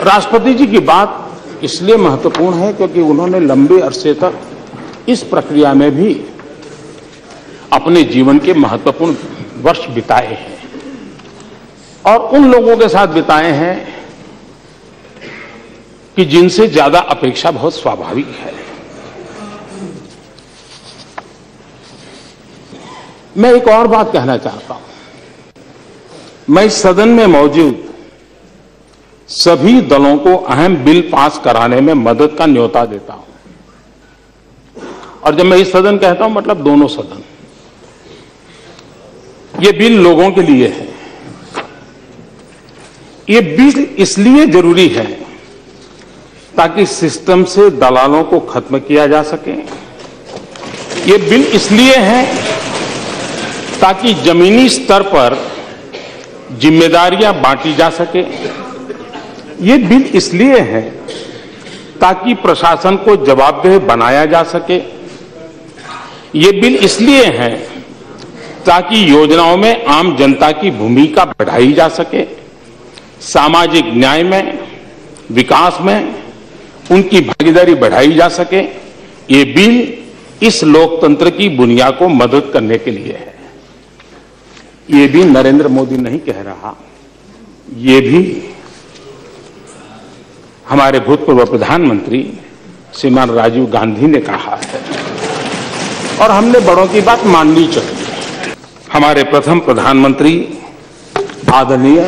राष्ट्रपति जी की बात इसलिए महत्वपूर्ण है क्योंकि उन्होंने लंबे अरसे तक इस प्रक्रिया में भी अपने जीवन के महत्वपूर्ण वर्ष बिताए हैं और उन लोगों के साथ बिताए हैं कि जिनसे ज्यादा अपेक्षा बहुत स्वाभाविक है। मैं एक और बात कहना चाहता हूं। मैं इस सदन में मौजूद सभी दलों को अहम बिल पास कराने में मदद का न्योता देता हूं और जब मैं इस सदन कहता हूं मतलब दोनों सदन। ये बिल लोगों के लिए है। ये बिल इसलिए जरूरी है ताकि सिस्टम से दलालों को खत्म किया जा सके। ये बिल इसलिए है ताकि जमीनी स्तर पर जिम्मेदारियां बांटी जा सके। ये बिल इसलिए है ताकि प्रशासन को जवाबदेह बनाया जा सके। ये बिल इसलिए है ताकि योजनाओं में आम जनता की भूमिका बढ़ाई जा सके, सामाजिक न्याय में, विकास में उनकी भागीदारी बढ़ाई जा सके। ये बिल इस लोकतंत्र की बुनियाद को मदद करने के लिए है। ये भी नरेंद्र मोदी नहीं कह रहा, ये भी हमारे भूतपूर्व प्रधानमंत्री श्रीमान राजीव गांधी ने कहा है और हमने बड़ों की बात माननी चाहिए। हमारे प्रथम प्रधानमंत्री आदरणीय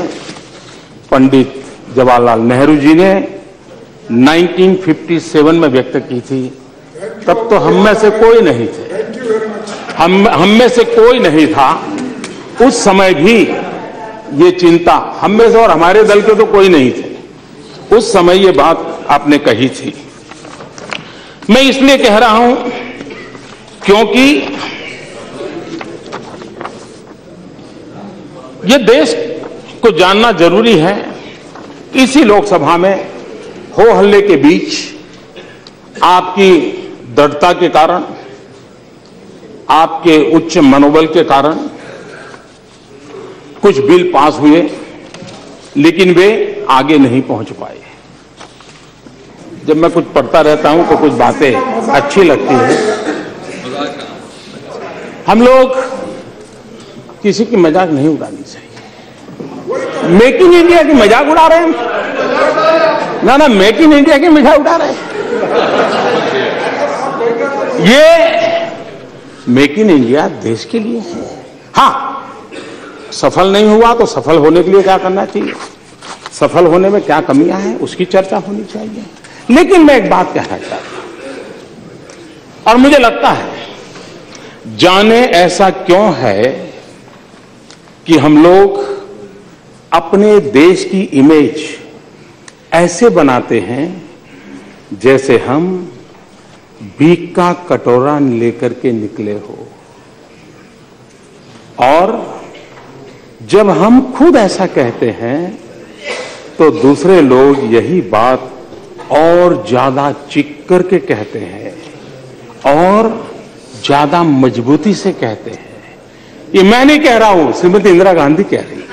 पंडित जवाहरलाल नेहरू जी ने 1957 में व्यक्त की थी। तब तो हम में से कोई नहीं थे, हम में से कोई नहीं था। उस समय भी ये चिंता हम में से और हमारे दल के तो कोई नहीं थे। उस समय ये बात आपने कही थी। मैं इसलिए कह रहा हूं क्योंकि ये देश को जानना जरूरी है। इसी लोकसभा में हो हल्ले के बीच आपकी दृढ़ता के कारण, आपके उच्च मनोबल के कारण कुछ बिल पास हुए, लेकिन वे आगे नहीं पहुंच पाए। जब मैं कुछ पढ़ता रहता हूं तो कुछ बातें अच्छी लगती हैं। हम लोग किसी की मजाक नहीं उड़ानी चाहिए। मेक इन इंडिया की मजाक उड़ा रहे हैं ना, मेक इन इंडिया की मजाक उड़ा रहे हैं। ये मेक इन इंडिया देश के लिए है। हाँ, सफल नहीं हुआ तो सफल होने के लिए क्या करना चाहिए, सफल होने में क्या कमियां हैं उसकी चर्चा होनी चाहिए। लेकिन मैं एक बात कहना चाहता हूं और मुझे लगता है जाने ऐसा क्यों है कि हम लोग अपने देश की इमेज ऐसे बनाते हैं जैसे हम भीख का कटोरा लेकर के निकले हो, और जब हम खुद ऐसा कहते हैं तो दूसरे लोग यही बात और ज्यादा चीख करके कहते हैं और ज्यादा मजबूती से कहते हैं। ये मैं नहीं कह रहा हूं, श्रीमती इंदिरा गांधी कह रही है।